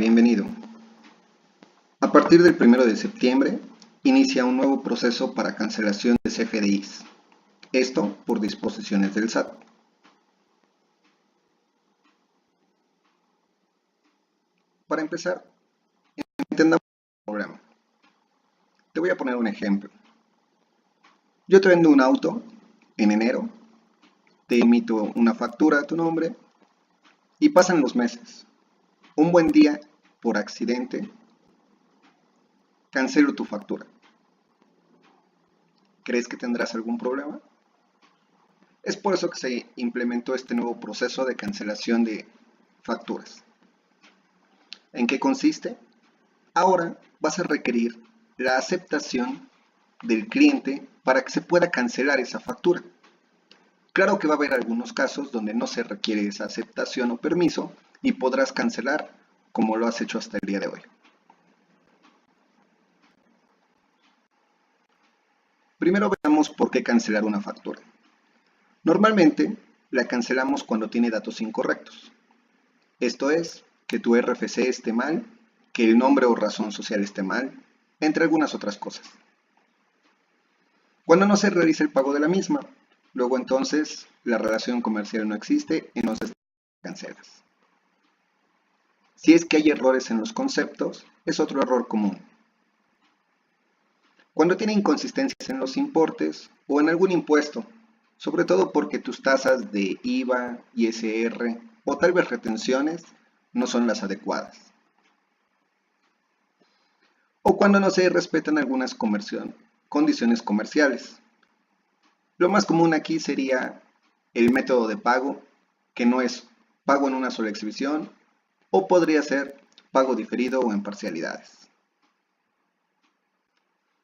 bienvenido. A partir del 1 de septiembre, inicia un nuevo proceso para cancelación de CFDIs. Esto por disposiciones del SAT. Para empezar, entendamos el programa. Te voy a poner un ejemplo. Yo te vendo un auto en enero, te emito una factura a tu nombre y pasan los meses. Un buen día, por accidente, cancelo tu factura. ¿Crees que tendrás algún problema? Es por eso que se implementó este nuevo proceso de cancelación de facturas. ¿En qué consiste? Ahora vas a requerir la aceptación del cliente para que se pueda cancelar esa factura. Claro que va a haber algunos casos donde no se requiere esa aceptación o permiso y podrás cancelar como lo has hecho hasta el día de hoy. Primero veamos por qué cancelar una factura. Normalmente la cancelamos cuando tiene datos incorrectos. Esto es, que tu RFC esté mal, que el nombre o razón social esté mal, entre algunas otras cosas. Cuando no se realiza el pago de la misma, luego entonces la relación comercial no existe y entonces cancelas. Si es que hay errores en los conceptos, es otro error común. Cuando tiene inconsistencias en los importes o en algún impuesto, sobre todo porque tus tasas de IVA, ISR o tal vez retenciones no son las adecuadas. O cuando no se respetan algunas condiciones comerciales. Lo más común aquí sería el método de pago, que no es pago en una sola exhibición, o podría ser pago diferido o en parcialidades.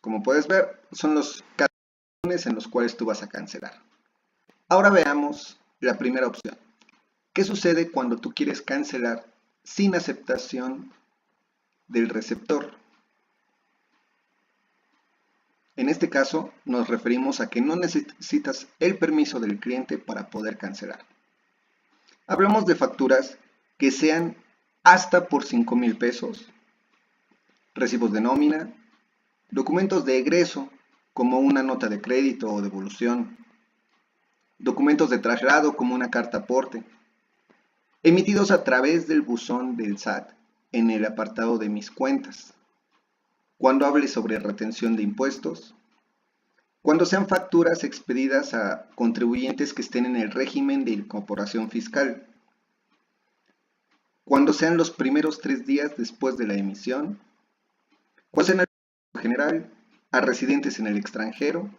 Como puedes ver, son los casos en los cuales tú vas a cancelar. Ahora veamos la primera opción. ¿Qué sucede cuando tú quieres cancelar sin aceptación del receptor? En este caso, nos referimos a que no necesitas el permiso del cliente para poder cancelar. Hablamos de facturas que sean hasta por 5,000 pesos, recibos de nómina, documentos de egreso, como una nota de crédito o devolución, documentos de traslado, como una carta aporte, emitidos a través del buzón del SAT en el apartado de mis cuentas, cuando hable sobre retención de impuestos, cuando sean facturas expedidas a contribuyentes que estén en el régimen de incorporación fiscal, cuando sean los primeros 3 días después de la emisión, cuando sean en general a residentes en el extranjero,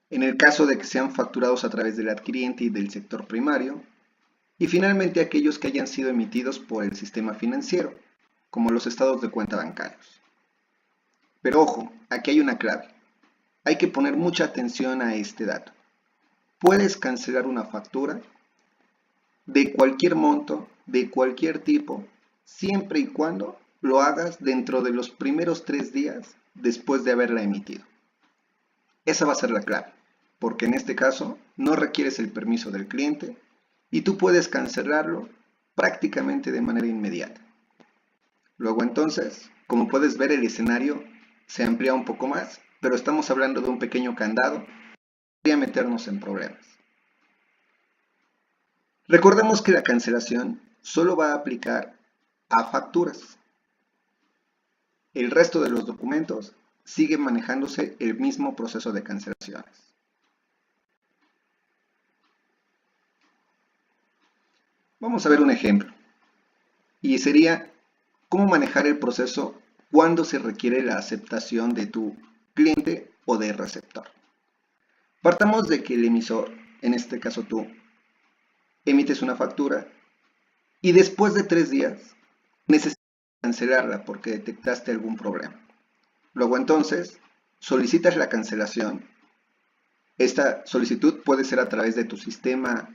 en el caso de que sean facturados a través del adquiriente y del sector primario, y finalmente aquellos que hayan sido emitidos por el sistema financiero, como los estados de cuenta bancarios. Pero ojo, aquí hay una clave. Hay que poner mucha atención a este dato. Puedes cancelar una factura de cualquier monto, de cualquier tipo, siempre y cuando lo hagas dentro de los primeros 3 días después de haberla emitido. Esa va a ser la clave, porque en este caso no requieres el permiso del cliente y tú puedes cancelarlo prácticamente de manera inmediata. Luego entonces, como puedes ver, el escenario se amplía un poco más, pero estamos hablando de un pequeño candado que podría meternos en problemas. Recordemos que la cancelación solo va a aplicar a facturas. El resto de los documentos sigue manejándose el mismo proceso de cancelaciones. Vamos a ver un ejemplo, y sería cómo manejar el proceso cuando se requiere la aceptación de tu cliente o de receptor. Partamos de que el emisor, en este caso tú, emites una factura y después de 3 días necesitas cancelarla porque detectaste algún problema. Luego entonces solicitas la cancelación. Esta solicitud puede ser a través de tu sistema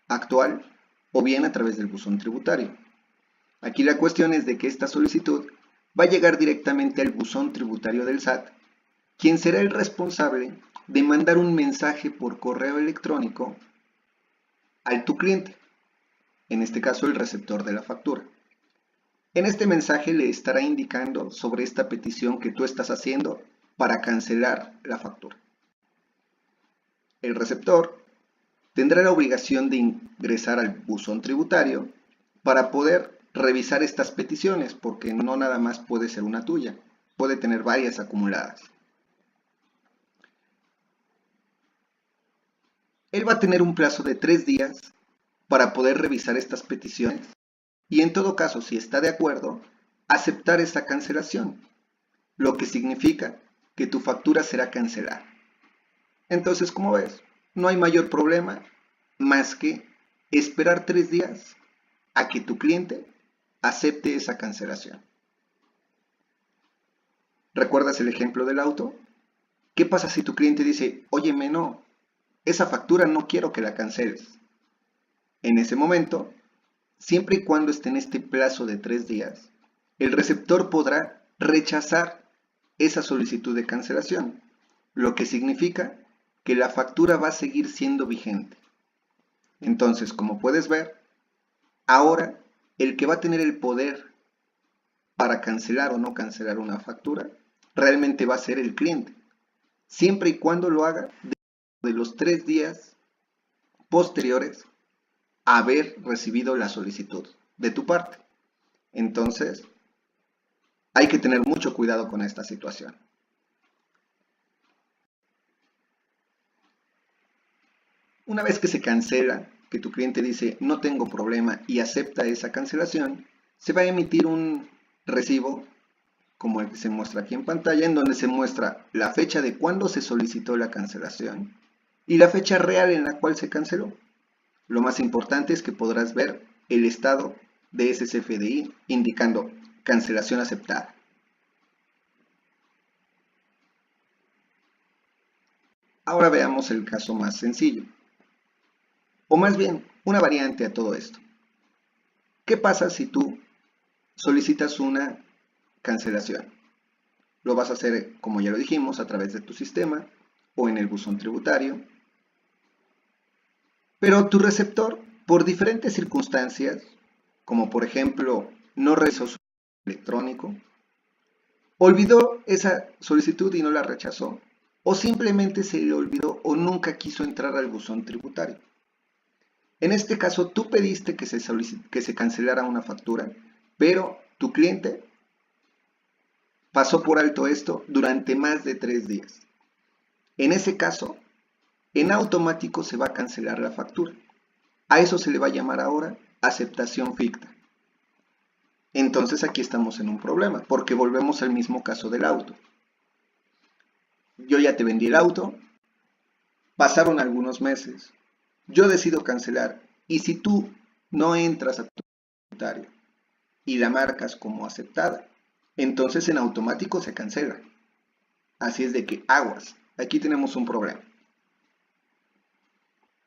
actual o bien a través del buzón tributario. Aquí la cuestión es de que esta solicitud va a llegar directamente al buzón tributario del SAT, quien será el responsable de mandar un mensaje por correo electrónico al tu cliente, en este caso el receptor de la factura. En este mensaje le estará indicando sobre esta petición que tú estás haciendo para cancelar la factura. El receptor tendrá la obligación de ingresar al buzón tributario para poder revisar estas peticiones, porque no nada más puede ser una tuya, puede tener varias acumuladas. Él va a tener un plazo de 3 días para poder revisar estas peticiones y en todo caso, si está de acuerdo, aceptar esta cancelación, lo que significa que tu factura será cancelada. Entonces, como ves, no hay mayor problema más que esperar 3 días a que tu cliente acepte esa cancelación. ¿Recuerdas el ejemplo del auto? ¿Qué pasa si tu cliente dice, óyeme, no, esa factura no quiero que la canceles? En ese momento, siempre y cuando esté en este plazo de 3 días, el receptor podrá rechazar esa solicitud de cancelación, lo que significa que la factura va a seguir siendo vigente. Entonces, como puedes ver, ahora el que va a tener el poder para cancelar o no cancelar una factura realmente va a ser el cliente, siempre y cuando lo haga de los 3 días posteriores a haber recibido la solicitud de tu parte. Entonces, hay que tener mucho cuidado con esta situación. Una vez que se cancela, que tu cliente dice no tengo problema y acepta esa cancelación, se va a emitir un recibo como el que se muestra aquí en pantalla, en donde se muestra la fecha de cuándo se solicitó la cancelación y la fecha real en la cual se canceló. Lo más importante es que podrás ver el estado de ese CFDI indicando cancelación aceptada. Ahora veamos el caso más sencillo, o más bien una variante a todo esto. ¿Qué pasa si tú solicitas una cancelación? Lo vas a hacer, como ya lo dijimos, a través de tu sistema o en el buzón tributario. Pero tu receptor, por diferentes circunstancias, como por ejemplo no revisó su electrónico, olvidó esa solicitud y no la rechazó, o simplemente se le olvidó o nunca quiso entrar al buzón tributario. En este caso, tú pediste que se cancelara una factura, pero tu cliente pasó por alto esto durante más de 3 días. En ese caso, en automático se va a cancelar la factura. A eso se le va a llamar ahora aceptación ficta. Entonces aquí estamos en un problema, porque volvemos al mismo caso del auto. Yo ya te vendí el auto, pasaron algunos meses, yo decido cancelar, y si tú no entras a tu tributario y la marcas como aceptada, entonces en automático se cancela. Así es de que aguas, aquí tenemos un problema.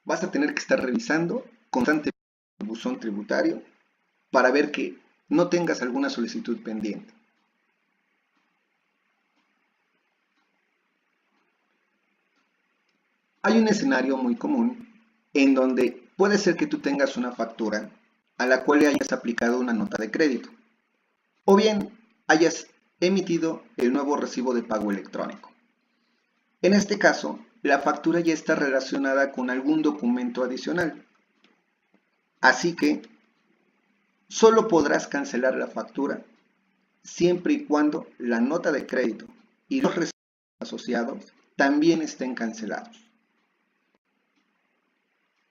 Vas a tener que estar revisando constantemente el buzón tributario para ver que no tengas alguna solicitud pendiente. Hay un escenario muy común en donde puede ser que tú tengas una factura a la cual le hayas aplicado una nota de crédito, o bien hayas emitido el nuevo recibo de pago electrónico. En este caso, la factura ya está relacionada con algún documento adicional, así que solo podrás cancelar la factura siempre y cuando la nota de crédito y los recibos asociados también estén cancelados.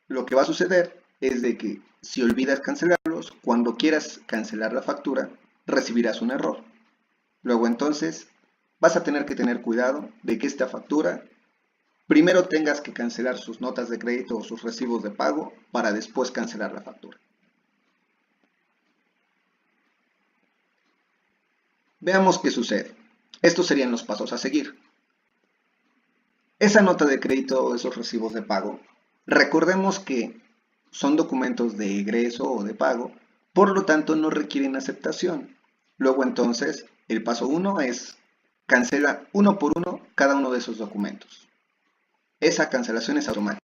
Lo que va a suceder es de que si olvidas cancelarlos, cuando quieras cancelar la factura, recibirás un error. Luego entonces vas a tener que tener cuidado de que esta factura primero tengas que cancelar sus notas de crédito o sus recibos de pago para después cancelar la factura. Veamos qué sucede. Estos serían los pasos a seguir. Esa nota de crédito o esos recibos de pago, recordemos que son documentos de egreso o de pago, por lo tanto no requieren aceptación. Luego entonces, el paso 1 es cancela uno por uno cada uno de esos documentos. Esa cancelación es automática.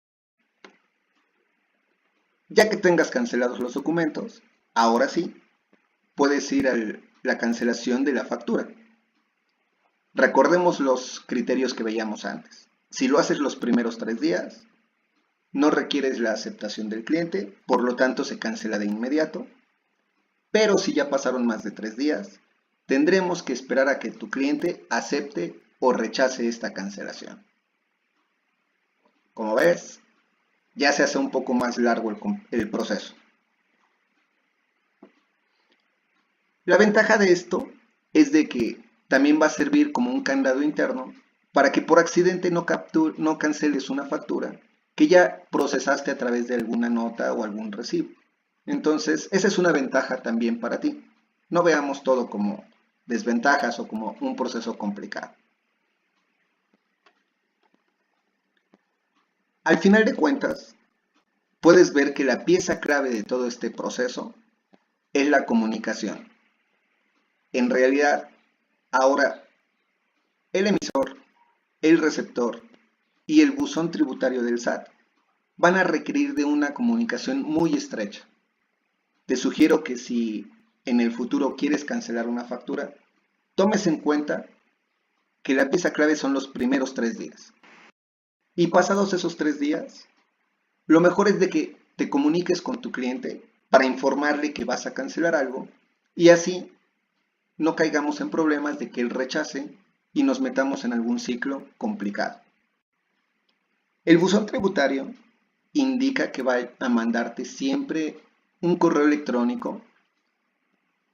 Ya que tengas cancelados los documentos, ahora sí, puedes ir a la cancelación de la factura. Recordemos los criterios que veíamos antes. Si lo haces los primeros 3 días, no requieres la aceptación del cliente, por lo tanto se cancela de inmediato. Pero si ya pasaron más de 3 días, tendremos que esperar a que tu cliente acepte o rechace esta cancelación. Como ves, ya se hace un poco más largo el proceso. La ventaja de esto es de que también va a servir como un candado interno para que por accidente no canceles una factura que ya procesaste a través de alguna nota o algún recibo. Entonces, esa es una ventaja también para ti. No veamos todo como desventajas o como un proceso complicado. Al final de cuentas, puedes ver que la pieza clave de todo este proceso es la comunicación. En realidad, ahora el emisor, el receptor y el buzón tributario del SAT van a requerir de una comunicación muy estrecha. Te sugiero que si en el futuro quieres cancelar una factura, tomes en cuenta que la pieza clave son los primeros 3 días. Y pasados esos 3 días, lo mejor es de que te comuniques con tu cliente para informarle que vas a cancelar algo y así no caigamos en problemas de que él rechace y nos metamos en algún ciclo complicado. El buzón tributario indica que va a mandarte siempre un correo electrónico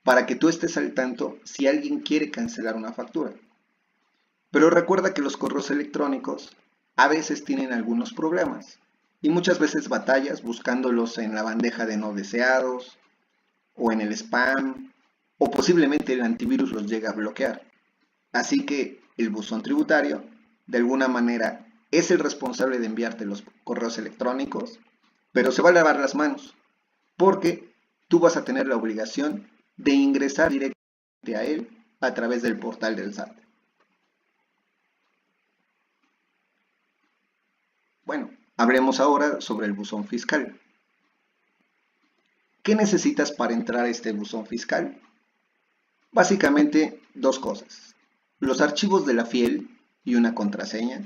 para que tú estés al tanto si alguien quiere cancelar una factura. Pero recuerda que los correos electrónicos a veces tienen algunos problemas y muchas veces batallas buscándolos en la bandeja de no deseados o en el spam o posiblemente el antivirus los llega a bloquear. Así que el buzón tributario de alguna manera es el responsable de enviarte los correos electrónicos, pero se va a lavar las manos porque tú vas a tener la obligación de ingresar directamente a él a través del portal del SAT. Bueno, hablemos ahora sobre el buzón fiscal. ¿Qué necesitas para entrar a este buzón fiscal? Básicamente 2 cosas. Los archivos de la FIEL y una contraseña,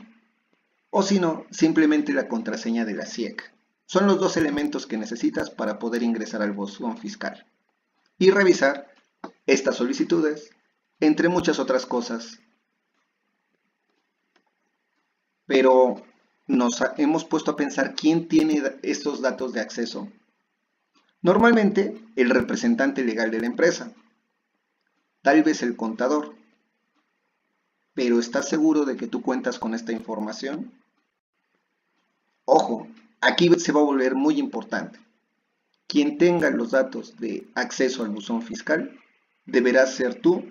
o si no, simplemente la contraseña de la SIEC. Son los 2 elementos que necesitas para poder ingresar al buzón fiscal y revisar estas solicitudes, entre muchas otras cosas. Pero nos hemos puesto a pensar quién tiene estos datos de acceso. Normalmente el representante legal de la empresa, tal vez el contador. Pero ¿estás seguro de que tú cuentas con esta información? Ojo, aquí se va a volver muy importante. Quien tenga los datos de acceso al buzón fiscal deberá ser tú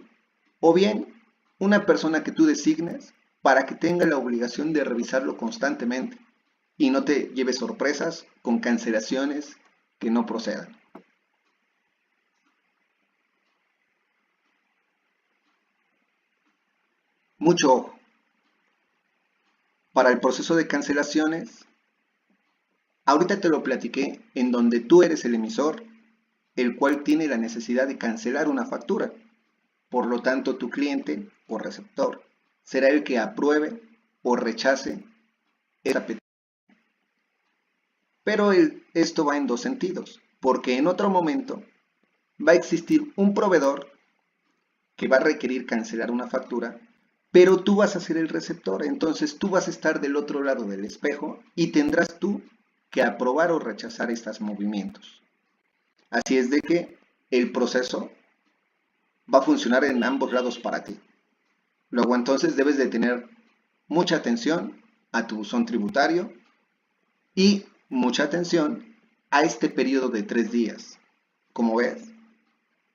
o bien una persona que tú designes para que tenga la obligación de revisarlo constantemente y no te lleves sorpresas con cancelaciones que no procedan. Mucho ojo. Para el proceso de cancelaciones, ahorita te lo platiqué en donde tú eres el emisor, el cual tiene la necesidad de cancelar una factura. Por lo tanto, tu cliente o receptor será el que apruebe o rechace esa petición. Pero esto va en 2 sentidos, porque en otro momento va a existir un proveedor que va a requerir cancelar una factura, pero tú vas a ser el receptor, entonces tú vas a estar del otro lado del espejo y tendrás tú que aprobar o rechazar estos movimientos. Así es de que el proceso va a funcionar en ambos lados para ti. Luego entonces debes de tener mucha atención a tu buzón tributario y mucha atención a este periodo de 3 días. Como ves,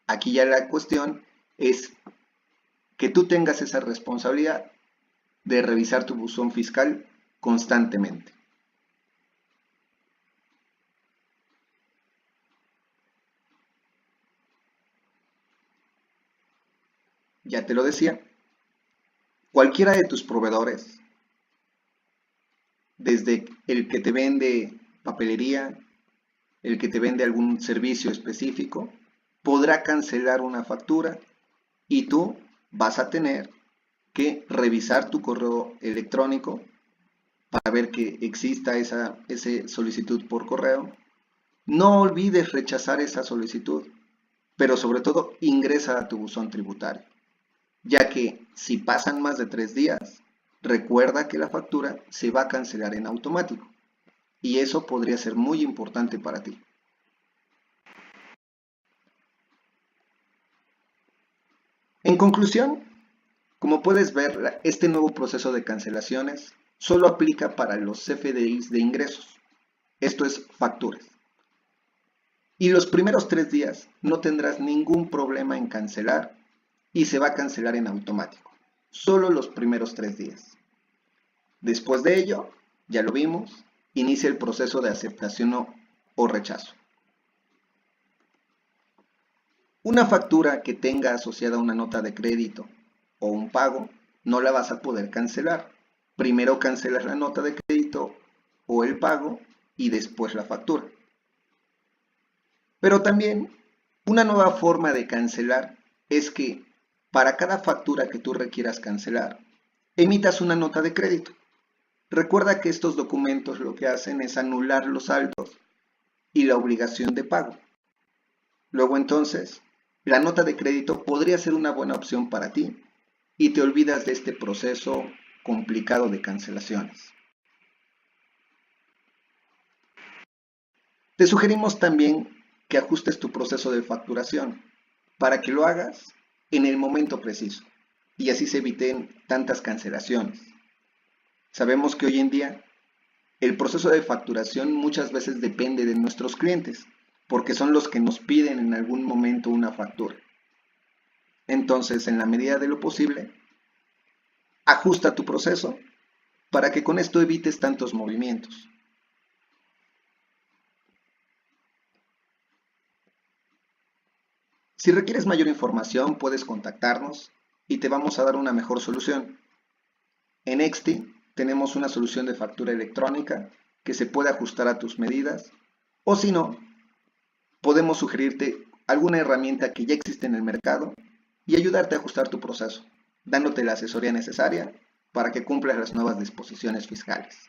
aquí ya la cuestión es que tú tengas esa responsabilidad de revisar tu buzón fiscal constantemente. Ya te lo decía, cualquiera de tus proveedores, desde el que te vende papelería, el que te vende algún servicio específico, podrá cancelar una factura y tú vas a tener que revisar tu correo electrónico para ver que exista esa solicitud por correo. No olvides rechazar esa solicitud, pero sobre todo ingresa a tu buzón tributario, ya que si pasan más de 3 días, recuerda que la factura se va a cancelar en automático y eso podría ser muy importante para ti. En conclusión, como puedes ver, este nuevo proceso de cancelaciones solo aplica para los CFDIs de ingresos, esto es facturas. Y los primeros 3 días no tendrás ningún problema en cancelar y se va a cancelar en automático, solo los primeros 3 días. Después de ello, ya lo vimos, inicia el proceso de aceptación o rechazo. Una factura que tenga asociada una nota de crédito o un pago, no la vas a poder cancelar. Primero cancelas la nota de crédito o el pago y después la factura. Pero también una nueva forma de cancelar es que para cada factura que tú requieras cancelar, emitas una nota de crédito. Recuerda que estos documentos lo que hacen es anular los saldos y la obligación de pago. Luego entonces, la nota de crédito podría ser una buena opción para ti y te olvidas de este proceso complicado de cancelaciones. Te sugerimos también que ajustes tu proceso de facturación para que lo hagas en el momento preciso y así se eviten tantas cancelaciones. Sabemos que hoy en día el proceso de facturación muchas veces depende de nuestros clientes porque son los que nos piden en algún momento una factura. Entonces, en la medida de lo posible, ajusta tu proceso para que con esto evites tantos movimientos. Si requieres mayor información, puedes contactarnos y te vamos a dar una mejor solución. En Exti tenemos una solución de factura electrónica que se puede ajustar a tus medidas, o si no, podemos sugerirte alguna herramienta que ya existe en el mercado y ayudarte a ajustar tu proceso, dándote la asesoría necesaria para que cumplas las nuevas disposiciones fiscales.